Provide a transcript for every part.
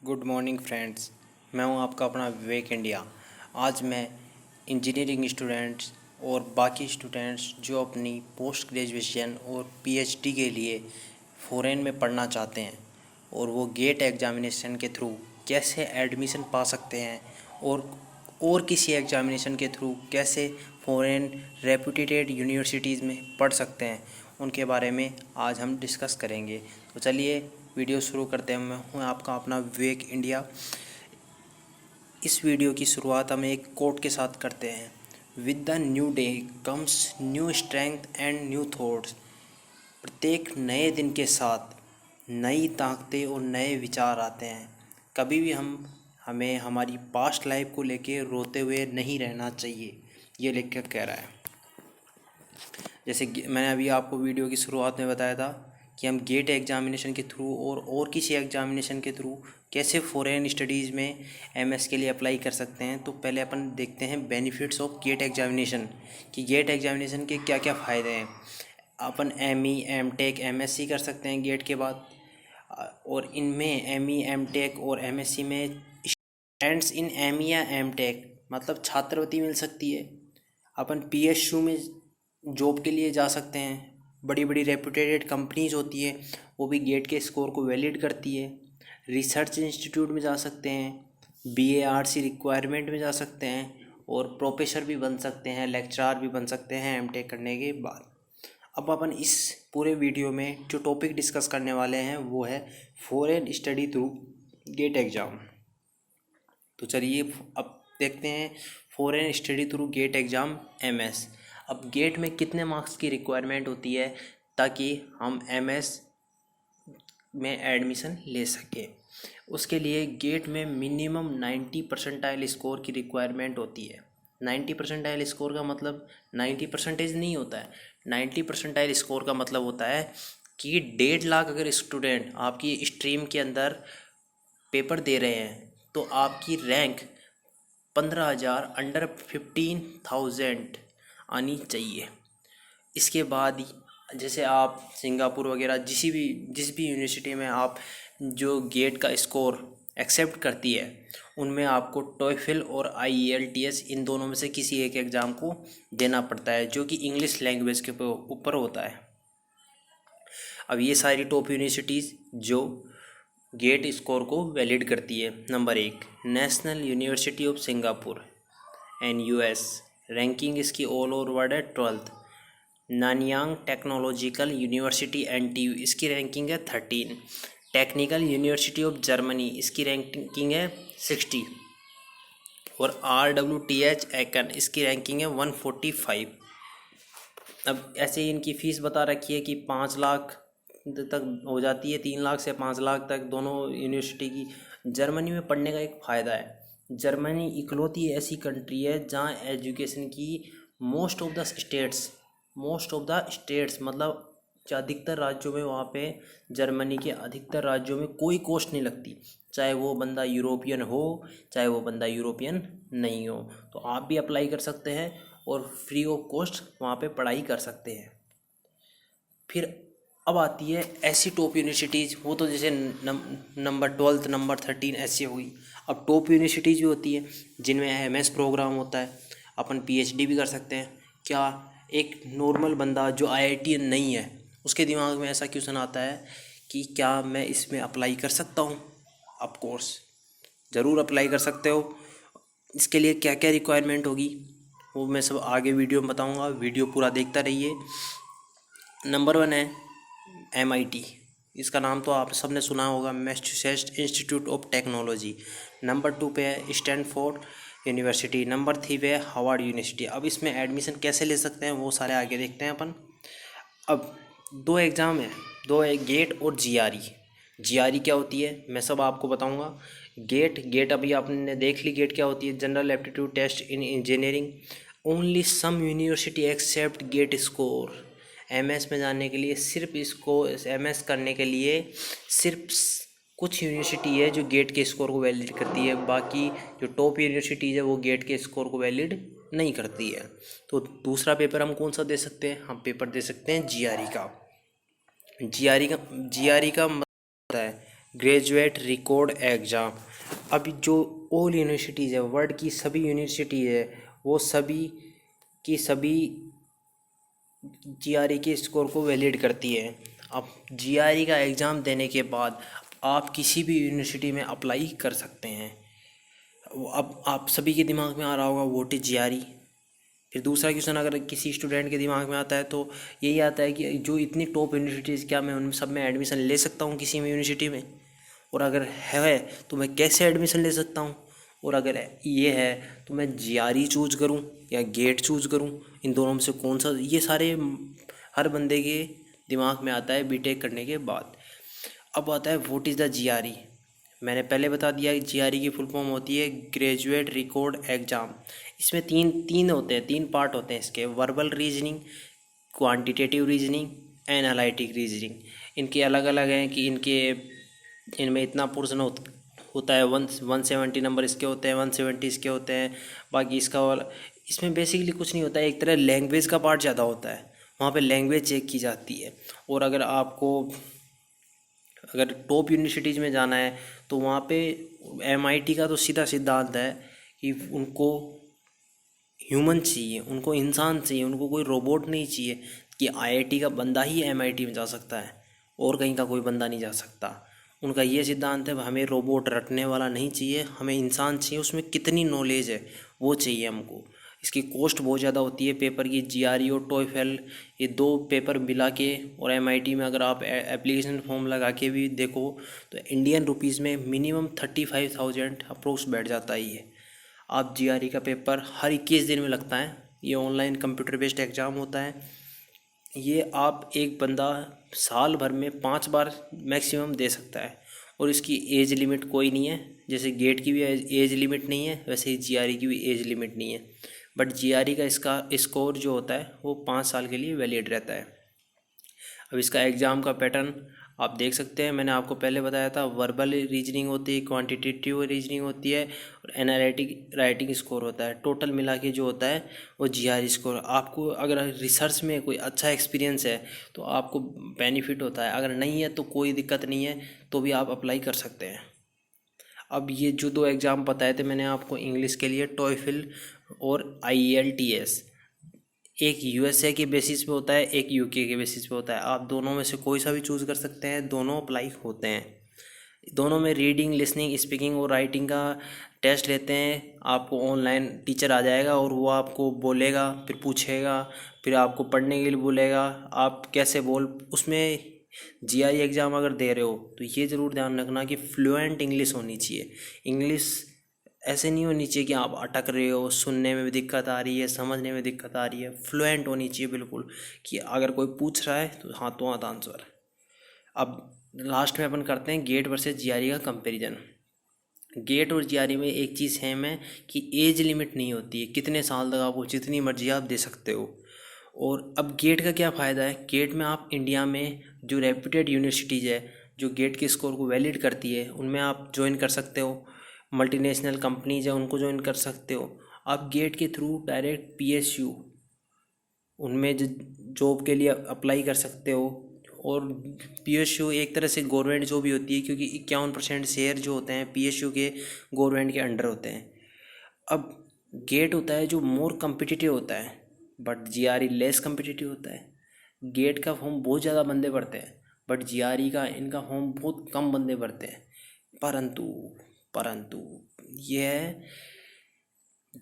Good morning friends. मैं हूं आपका अपना विवेक इंडिया। आज मैं इंजीनियरिंग स्टूडेंट्स और बाकी स्टूडेंट्स जो अपनी पोस्ट ग्रेजुएशन और पीएचडी के लिए फ़ॉरेन में पढ़ना चाहते हैं और वो गेट एग्ज़ामिनेशन के थ्रू कैसे एडमिशन पा सकते हैं और किसी एग्ज़ामिनेशन के थ्रू कैसे फ़ॉरेन रेप्यूटेड यूनिवर्सिटीज़ में पढ़ सकते हैं, उनके बारे में आज हम डिस्कस करेंगे। तो चलिए वीडियो शुरू करते हैं। मैं हूँ आपका अपना विवेक इंडिया। इस वीडियो की शुरुआत हम एक कोट के साथ करते हैं। With the new day comes new strength and new thoughts. प्रत्येक नए दिन के साथ नई ताकतें और नए विचार आते हैं। कभी भी हमें हमारी पास्ट लाइफ को लेके रोते हुए नहीं रहना चाहिए, ये लेखक कह रहा है। जैसे मैंने अभी आपको वीडियो की शुरुआत में बताया था कि हम गेट एग्ज़ामिनेशन के थ्रू और किसी एग्ज़ामिनेशन के थ्रू कैसे फ़ॉरेन स्टडीज़ में एमएस के लिए अप्लाई कर सकते हैं। तो पहले अपन देखते हैं बेनिफिट्स ऑफ गेट एग्ज़ामिनेशन, कि गेट एग्ज़ामिनेशन के क्या क्या फ़ायदे हैं। अपन एमई एमटेक एमएससी कर सकते हैं गेट के बाद, और इनमें एमई एमटेक और एमएससी में स्टूडेंट्स इन एमई या एमटेक मतलब छात्रवृत्ति मिल सकती है। अपन पीएसयू में जॉब के लिए जा सकते हैं। बड़ी बड़ी रेप्यूटेड कंपनीज होती है, वो भी गेट के स्कोर को वैलिड करती है। रिसर्च इंस्टीट्यूट में जा सकते हैं, बीएआरसी रिक्वायरमेंट में जा सकते हैं, और प्रोफेसर भी बन सकते हैं, लेक्चरर भी बन सकते हैं एमटेक करने के बाद। अब अपन इस पूरे वीडियो में जो टॉपिक डिस्कस करने वाले हैं वो है foreign study through GATE exam. तो चलिए अब देखते हैं foreign study through GATE exam MS. अब गेट में कितने मार्क्स की रिक्वायरमेंट होती है ताकि हम एमएस में एडमिशन ले सकें। उसके लिए गेट में मिनिमम 90 परसेंटाइल स्कोर की रिक्वायरमेंट होती है। 90 परसेंटाइल स्कोर का मतलब 90% नहीं होता है। 90 परसेंटाइल स्कोर का मतलब होता है कि 1.5 लाख अगर स्टूडेंट आपकी स्ट्रीम के अंदर पेपर दे रहे हैं तो आपकी रैंक 15,000 अंडर 15,000 आनी चाहिए। इसके बाद जैसे आप सिंगापुर वगैरह जिस भी यूनिवर्सिटी में आप जो गेट का स्कोर एक्सेप्ट करती है, उनमें आपको टॉयफिल और आईएलटीएस इन दोनों में से किसी एक एग्ज़ाम को देना पड़ता है, जो कि इंग्लिश लैंग्वेज के ऊपर होता है। अब ये सारी टॉप यूनिवर्सिटीज़ जो गेट स्कोर को वैलिड करती है। Number 1 national university of Singapore NUS, ranking इसकी ऑल ओवर वर्ल्ड है 12th। Nanyang technological university NTU, इसकी रैंकिंग है 13। टेक्निकल यूनिवर्सिटी ऑफ जर्मनी, इसकी रैंकिंग है 60। और RWTH एकन, इसकी रैंकिंग है 145। अब ऐसे ही इनकी फ़ीस बता रखी है कि 5 लाख तक हो जाती है, 3 लाख से 5 लाख तक दोनों यूनिवर्सिटी की। जर्मनी में पढ़ने का एक फ़ायदा है, जर्मनी इकलौती ऐसी कंट्री है जहाँ एजुकेशन की मोस्ट ऑफ द स्टेट्स मतलब अधिकतर राज्यों में, वहाँ पे जर्मनी के अधिकतर राज्यों में कोई कॉस्ट नहीं लगती, चाहे वो बंदा यूरोपियन हो चाहे वो बंदा यूरोपियन नहीं हो। तो आप भी अप्लाई कर सकते हैं और फ्री ऑफ कॉस्ट वहाँ पे पढ़ाई कर सकते हैं। फिर अब आती है ऐसी टॉप यूनिवर्सिटीज़, वो तो जैसे नंबर 12 नंबर 13 ऐसी हुई। अब टॉप यूनिवर्सिटीज़ भी होती है जिनमें एमएस प्रोग्राम होता है, अपन पीएचडी भी कर सकते हैं। क्या एक नॉर्मल बंदा जो आईआईटीएन नहीं है, उसके दिमाग में ऐसा क्वेश्चन आता है कि क्या मैं इसमें अप्लाई कर सकता हूँ? ऑफ कोर्स ज़रूर अप्लाई कर सकते हो। इसके लिए क्या क्या रिक्वायरमेंट होगी वो मैं सब आगे वीडियो में बताऊँगा, वीडियो पूरा देखता रहिए। नंबर 1 है MIT, इसका नाम तो आप सबने सुना होगा, Massachusetts institute of technology. Number 2 पे है स्टैनफोर्ड यूनिवर्सिटी। नंबर 3 पे है हार्वर्ड यूनिवर्सिटी। अब इसमें एडमिशन कैसे ले सकते हैं वो सारे आगे देखते हैं अपन। अब 2 एग्ज़ाम है, 2 है गेट और GRE क्या होती है मैं सब आपको बताऊंगा। गेट अभी आपने देख ली, गेट क्या होती है, general aptitude test in engineering. Only some university accept GATE score. MS में जाने के लिए सिर्फ इसको एमएस करने के लिए सिर्फ कुछ यूनिवर्सिटी है जो गेट के स्कोर को वैलिड करती है, बाकी जो टॉप यूनिवर्सिटीज़ है वो गेट के स्कोर को वैलिड नहीं करती है। तो दूसरा पेपर हम कौन सा दे सकते हैं, हम पेपर दे सकते हैं GRE का। GRE का मतलब होता है ग्रेजुएट रिकॉर्ड एग्ज़ाम। अभी जो ऑल यूनिवर्सिटीज़ है, वर्ल्ड की सभी यूनिवर्सिटी है, वो सभी की सभी जीआरई के स्कोर को वैलिड करती है। अब जीआरई का एग्ज़ाम देने के बाद आप किसी भी यूनिवर्सिटी में अप्लाई कर सकते हैं। अब आप सभी के दिमाग में आ रहा होगा व्हाट इज़ जीआरई। फिर दूसरा क्वेश्चन अगर किसी स्टूडेंट के दिमाग में आता है तो यही आता है कि जो इतनी टॉप यूनिवर्सिटीज़, क्या मैं उनमें सब में एडमिशन ले सकता हूँ किसी भी यूनिवर्सिटी में, और अगर है तो मैं कैसे एडमिशन ले सकता हूँ, और अगर ये है तो मैं जीआरई चूज़ करूँ या गेट चूज़ करूँ, इन दोनों में से कौन सा। ये सारे हर बंदे के दिमाग में आता है बीटेक करने के बाद। अब आता है व्हाट इज़ द जीआरई। मैंने पहले बता दिया कि जीआरई की फुल फॉर्म होती है ग्रेजुएट रिकॉर्ड एग्ज़ाम। इसमें तीन होते हैं, तीन पार्ट होते हैं इसके: verbal reasoning, quantitative reasoning, analytic reasoning. इनके अलग अलग हैं कि इनमें इतना पोर्शन होता है, 170 नंबर इसके होते हैं, 170 इसके होते हैं। बाकी इसमें बेसिकली कुछ नहीं होता है, एक तरह लैंग्वेज का पार्ट ज़्यादा होता है, वहाँ पे लैंग्वेज चेक की जाती है। और अगर टॉप यूनिवर्सिटीज़ में जाना है तो वहाँ पे एमआईटी का तो सीधा सिद्धांत है कि उनको ह्यूमन चाहिए, उनको इंसान चाहिए, उनको कोई रोबोट नहीं चाहिए कि आईआईटी का बंदा ही एमआईटी में जा सकता है और कहीं का कोई बंदा नहीं जा सकता। उनका ये सिद्धांत है, हमें रोबोट रटने वाला नहीं चाहिए, हमें इंसान चाहिए, उसमें कितनी नॉलेज है वो चाहिए हमको। इसकी कॉस्ट बहुत ज़्यादा होती है पेपर की। जीआरई और टॉयफेल, ये दो पेपर मिला के, और एमआईटी में अगर आप एप्लीकेशन फॉर्म लगा के भी देखो तो इंडियन रुपीज़ में मिनिमम 35,000 अप्रोक्स बैठ जाता है ये। आप जीआरई का पेपर हर 21 दिन में लगता है, ये ऑनलाइन कंप्यूटर बेस्ड एग्ज़ाम होता है। ये आप एक बंदा साल भर में 5 बार मैक्सिमम दे सकता है, और इसकी एज लिमिट कोई नहीं है। जैसे गेट की भी एज लिमिट नहीं है, वैसे ही जीआरई की भी एज लिमिट नहीं है। बट जीआरई का इसका स्कोर जो होता है वो 5 साल के लिए वैलिड रहता है। अब इसका एग्ज़ाम का पैटर्न आप देख सकते हैं, मैंने आपको पहले बताया था। वर्बल रीजनिंग होती है, क्वांटिटेटिव रीजनिंग होती है, और एनालिटिक राइटिंग स्कोर होता है। टोटल मिला के जो होता है वो जीआरई स्कोर। आपको अगर रिसर्च में कोई अच्छा एक्सपीरियंस है तो आपको बेनिफिट होता है, अगर नहीं है तो कोई दिक्कत नहीं है, तो भी आप अप्लाई कर सकते हैं। अब ये जो दो एग्ज़ाम बताए थे मैंने आपको इंग्लिश के लिए, टॉयफिल और आईएलटीएस, एक यूएसए के बेसिस पे होता है, एक यूके के बेसिस पे होता है। आप दोनों में से कोई सा भी चूज़ कर सकते हैं, दोनों अप्लाई होते हैं। दोनों में रीडिंग, लिसनिंग, स्पीकिंग और राइटिंग का टेस्ट लेते हैं। आपको ऑनलाइन टीचर आ जाएगा और वो आपको बोलेगा, फिर पूछेगा, फिर आपको पढ़ने के लिए बोलेगा, आप कैसे उसमें जीआरई एग्ज़ाम अगर दे रहे हो तो ये ज़रूर ध्यान रखना कि फ्लुएंट इंग्लिश होनी चाहिए। इंग्लिश ऐसे नहीं होनी चाहिए कि आप अटक रहे हो, सुनने में भी दिक्कत आ रही है, समझने में दिक्कत आ रही है। फ्लुएंट होनी चाहिए बिल्कुल, कि अगर कोई पूछ रहा है तो हाथ आंसर। अब लास्ट में अपन करते हैं गेट वर्सेस जीआरई का कंपैरिजन। गेट और जीआरई में एक चीज़ है में कि एज लिमिट नहीं होती है, कितने साल तक आपको जितनी मर्जी आप दे सकते हो। और अब गेट का क्या फ़ायदा है, गेट में आप इंडिया में जो रेप्यूटेड यूनिवर्सिटीज़ है जो गेट के स्कोर को वैलिड करती है उनमें आप ज्वाइन कर सकते हो। मल्टीनेशनल कंपनीज है उनको ज्वाइन कर सकते हो। आप गेट के थ्रू डायरेक्ट पीएसयू उनमें जॉब के लिए अप्लाई कर सकते हो। और पीएसयू एक तरह से गवर्नमेंट जॉब ही होती है, क्योंकि 51% शेयर जो होते हैं पीएसयू के गवर्नमेंट के अंडर होते हैं। अब गेट होता है जो मोर कम्पिटिटिव होता है, बट जीआरई लेस कम्पिटिटिव होता है। गेट का फॉर्म बहुत ज़्यादा बंदे भरते हैं, बट जीआरई का इनका फॉर्म बहुत कम बंदे भरते हैं। परंतु यह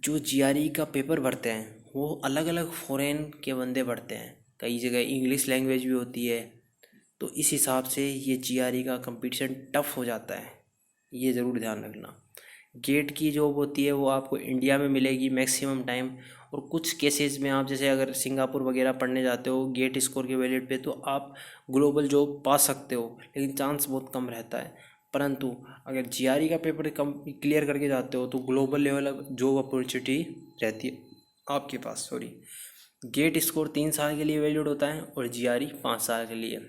जो जीआरई का पेपर भरते हैं वो अलग अलग फॉरेन के बंदे भरते हैं, कई जगह इंग्लिश लैंग्वेज भी होती है, तो इस हिसाब से ये जीआरई का कंपटीशन टफ हो जाता है, ये ज़रूर ध्यान रखना। गेट की जॉब होती है वो आपको इंडिया में मिलेगी मैक्सिमम टाइम, और कुछ केसेस में आप जैसे अगर सिंगापुर वगैरह पढ़ने जाते हो गेट स्कोर के वैलिड पे तो आप ग्लोबल जॉब पा सकते हो, लेकिन चांस बहुत कम रहता है। परंतु अगर जीआरई का पेपर क्लियर करके जाते हो तो ग्लोबल लेवल जॉब अपॉर्चुनिटी रहती है आपके पास। गेट स्कोर 3 साल के लिए वैलिड होता है और जीआरई 5 साल के लिए।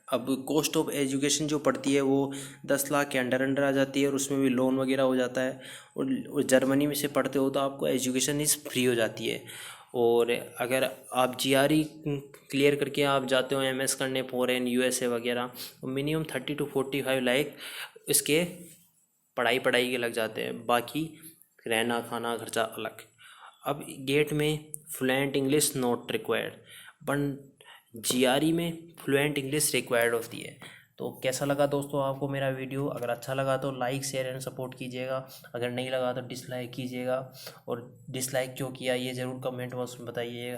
अब कॉस्ट ऑफ एजुकेशन जो पड़ती है वो 10 लाख के अंडर आ जाती है, और उसमें भी लोन वगैरह हो जाता है। और जर्मनी में से पढ़ते हो तो आपको एजुकेशन इस फ्री हो जाती है। और अगर आप जीआरई क्लियर करके आप जाते हो एमएस करने फॉरेन यूएसए वगैरह, तो मिनिमम 30 to 45 लाख इसके पढ़ाई के लग जाते हैं, बाकी रहना खाना खर्चा अलग। अब गेट में fluent English not required, but GRE में फ्लुएंट इंग्लिश रिक्वायर्ड होती है। तो कैसा लगा दोस्तों आपको मेरा वीडियो? अगर अच्छा लगा तो लाइक शेयर एंड सपोर्ट कीजिएगा, अगर नहीं लगा तो डिसलाइक कीजिएगा, और डिसलाइक क्यों किया ये ज़रूर कमेंट बॉक्स में बताइएगा।